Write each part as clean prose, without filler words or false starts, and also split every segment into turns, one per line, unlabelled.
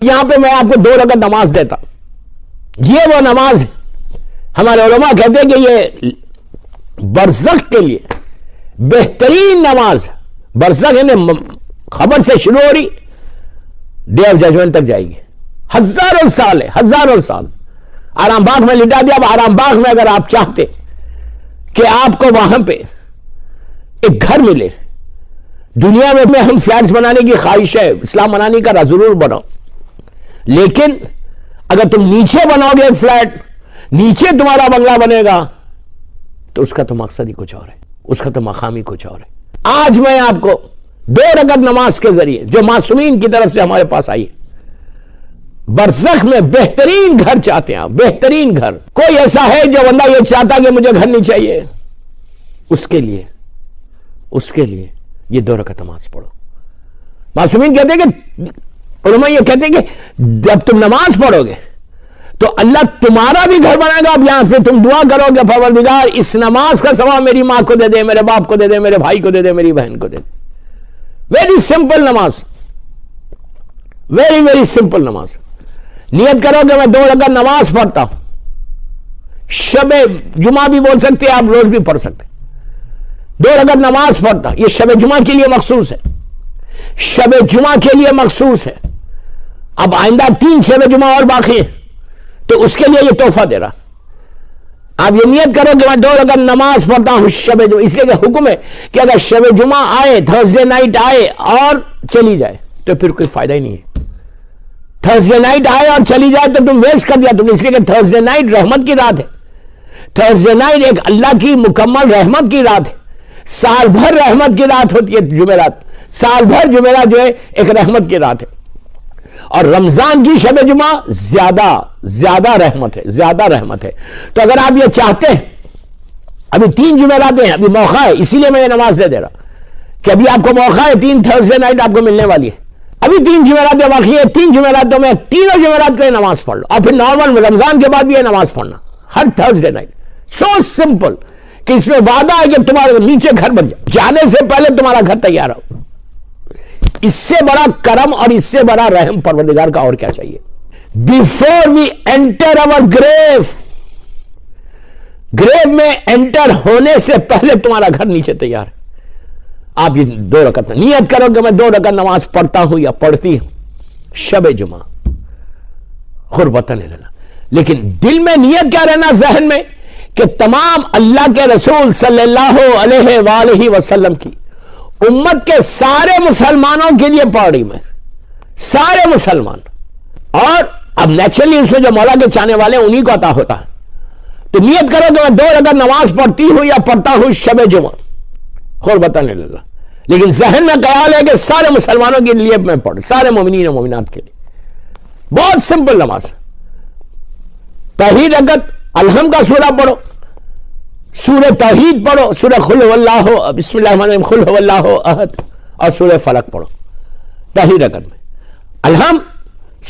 یہاں پہ میں آپ کو 2 رکعت نماز دیتا. یہ وہ نماز ہے ہمارے علماء کہتے ہیں کہ یہ برزخ کے لیے بہترین نماز ہے. برزخ یعنی خبر سے شروع ہو رہی ڈے آف ججمنٹ تک جائے گی. ہزاروں سال ہے, ہزاروں سال. آرام باغ میں لٹا دیا. اب آرام باغ میں اگر آپ چاہتے کہ آپ کو وہاں پہ ایک گھر ملے, دنیا میں ہم فلیٹس بنانے کی خواہش ہے, اسلام بنانے کا ضرور بناؤ, لیکن اگر تم نیچے بناؤ گے فلیٹ, نیچے تمہارا بنگلہ بنے گا, تو اس کا تو مقصد ہی کچھ اور ہے, اس کا تو مقام ہی کچھ اور ہے. آج میں آپ کو 2 رکعت نماز کے ذریعے جو معصومین کی طرف سے ہمارے پاس آئی ہے, برزخ میں بہترین گھر چاہتے ہیں آپ, بہترین گھر. کوئی ایسا ہے جو بندہ یہ چاہتا کہ مجھے گھر نہیں چاہیے, اس کے لیے یہ 2 رکعت نماز پڑھو. معصومین کہتے ہیں کہ علماء یہ کہتے ہیں کہ جب تم نماز پڑھو گے تو اللہ تمہارا بھی گھر بنائے گا. اب یہاں پہ تم دعا کرو گے پروردگار اس نماز کا ثواب میری ماں کو دے دے, میرے باپ کو دے دے, میرے بھائی کو دے دے, میری بہن کو دے دے. ویری سمپل نماز, ویری ویری سمپل نماز. نیت کرو کہ میں 2 رکعت نماز پڑھتا ہوں. شب جمعہ بھی بول سکتے, آپ روز بھی پڑھ سکتے. 2 رکعت نماز پڑھتا, یہ شب جمعہ کے لیے مخصوص ہے, شب جمعہ کے لیے مخصوص ہے. اب آئندہ 3 شب جمعہ اور باقی ہے, تو اس کے لیے یہ تحفہ دے رہا. آپ یہ نیت کرو کہ میں 2 رکعت نماز پڑھتا ہوں شب جمعہ, اس لیے کہ حکم ہے کہ اگر شب جمعہ آئے, تھرسڈے نائٹ آئے اور چلی جائے تو پھر کوئی فائدہ ہی نہیں ہے. تھرسڈے نائٹ آئے اور چلی جائے تو تم ویسٹ کر دیا تم نے, اس لیے کہ تھرسڈے نائٹ رحمت کی رات ہے. تھرسڈے نائٹ ایک اللہ کی مکمل رحمت کی رات ہے. سال بھر رحمت کی رات ہوتی ہے جمعرات, سال بھر جمعرات جو ہے ایک رحمت کی رات ہے. اور رمضان کی شب جمعہ زیادہ رحمت ہے, زیادہ رحمت ہے. تو اگر آپ یہ چاہتے ہیں, ابھی 3 جمعرات ہیں, ابھی موقع ہے, اسی لیے میں یہ نماز دے رہا کہ ابھی آپ کو موقع ہے, 3 تھرسڈے نائٹ آپ کو ملنے والی ہے. ابھی 3 جمعرات باقی ہے, 3 جمعراتوں میں تینوں جمعرات کو یہ نماز پڑھ لو, اور پھر نارمل رمضان کے بعد بھی یہ نماز پڑھنا ہر تھرسڈے نائٹ. سو سمپل کہ اس میں وعدہ ہے کہ تمہارے نیچے گھر بن جائے, جانے سے پہلے تمہارا گھر تیار ہو. اس سے بڑا کرم اور اس سے بڑا رحم پروردگار کا اور کیا چاہیے. بیفور وی انٹر اوور گریو میں انٹر ہونے سے پہلے تمہارا گھر نیچے تیار ہے. آپ یہ 2 رکعت نیت کرو کہ میں 2 رکعت نماز پڑھتا ہوں یا پڑھتی ہوں شب جمعہ قربتاً اللہ, لیکن دل میں نیت کیا رہنا, ذہن میں, کہ تمام اللہ کے رسول صلی اللہ علیہ وآلہ وسلم کی امت کے سارے مسلمانوں کے لیے پڑھ رہی میں, سارے مسلمان. اور اب نیچرلی اس میں جو مولا کے چاہنے والے انہی کو عطا ہوتا ہے. تو نیت کرو کہ میں 2 رکعت نماز پڑھتی ہوں یا پڑھتا ہوں شب جمعہ قربتاً اللہ, لیکن ذہن میں خیال ہے کہ سارے مسلمانوں کے لیے میں پڑھ, سارے مومنین و مومنات کے لیے. بہت سمپل نماز. پہلی رکعت الحمد کا سورہ پڑھو, سورہ توحید پڑھو, سورہ قل هو اللہ, بسم اللہ الرحمن الرحیم, قل هو اللہ احد, اور سورہ فلق پڑھو پہلی رکعت میں. الحمد,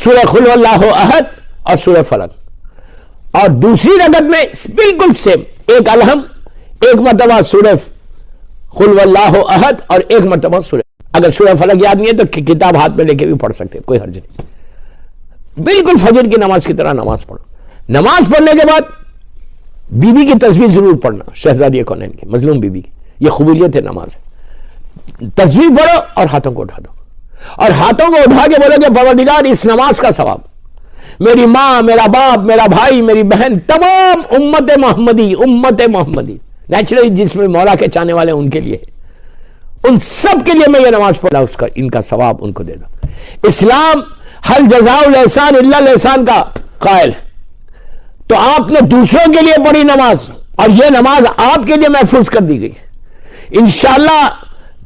سورہ قل هو اللہ احد اور سورہ فلق. اور دوسری رکعت میں بالکل سیم, ایک الحمد, ایک مرتبہ سورہ قل هو اللہ احد اور ایک مرتبہ سورہ. اگر سورہ فلق یاد نہیں ہے تو کتاب ہاتھ میں لے کے بھی پڑھ سکتے, کوئی حرج نہیں. بالکل فجر کی نماز کی طرح نماز پڑھو. نماز پڑھنے کے بعد بی بی کی تسبیح ضرور پڑھنا, شہزادی کونین کی, مظلوم بی بی کی, یہ قبولیت ہے نماز. تسبیح پڑھو اور ہاتھوں کو اٹھا دو, اور ہاتھوں کو اٹھا کے بولو کہ پروردگار اس نماز کا ثواب میری ماں, میرا باپ, میرا بھائی, میری بہن, تمام امت محمدی نیچرلی جس میں مولا کے چاہنے والے ان کے لیے, ان سب کے لیے میں یہ نماز پڑھا, اس کا ان کا ثواب ان کو دے دو. اسلام حل جزاء الاحسان الا الاحسان کا قائل ہے. تو آپ نے دوسروں کے لیے پڑھی نماز, اور یہ نماز آپ کے لیے محفوظ کر دی گئی. انشاءاللہ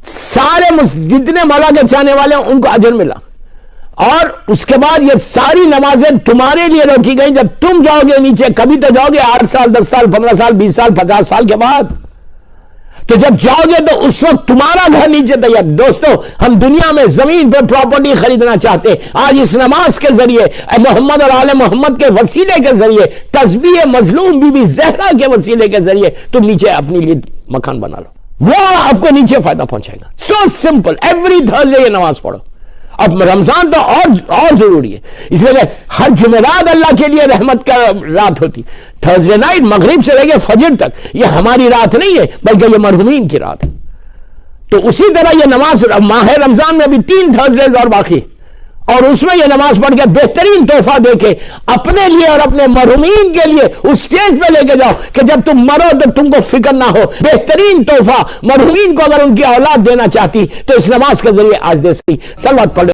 سارے جتنے مولا کے چاہنے والے ہیں ان کو اجر ملا. اور اس کے بعد یہ ساری نمازیں تمہارے لیے روکی گئی. جب تم جاؤ گے نیچے, کبھی تو جاؤ گے 8 سال 10 سال 15 سال 20 سال 50 سال کے بعد, تو جب جاؤ گے تو اس وقت تمہارا گھر نیچے تیار. دوستو, ہم دنیا میں زمین پہ پراپرٹی خریدنا چاہتے ہیں, آج اس نماز کے ذریعے, محمد اور آل محمد کے وسیلے کے ذریعے, تسبیح مظلوم بی بی زہرا کے وسیلے کے ذریعے تم نیچے اپنے لیے مکان بنا لو, وہ آپ کو نیچے فائدہ پہنچائے گا. So simple. ایوری تھرسڈے یہ نماز پڑھو, اب رمضان تو اور ضروری ہے، اس لیے ہر جمعرات اللہ کے لیے رحمت کا رات ہوتی، تھرسڈے نائٹ مغرب سے لے کے فجر تک یہ ہماری رات نہیں ہے بلکہ یہ مرحومین کی رات ہے۔ تو اسی طرح یہ نماز ماہ رمضان میں ابھی 3 تھرسڈیز اور باقی، اور اس میں یہ نماز پڑھ کے بہترین تحفہ دے کے اپنے لیے اور اپنے مرحومین کے لیے اس سٹیج پہ لے کے جاؤ کہ جب تم مرو تو تم کو فکر نہ ہو۔ بہترین تحفہ مرحومین کو اگر ان کی اولاد دینا چاہتی تو اس نماز کے ذریعے آج دے سکتی۔ صلوات پڑھ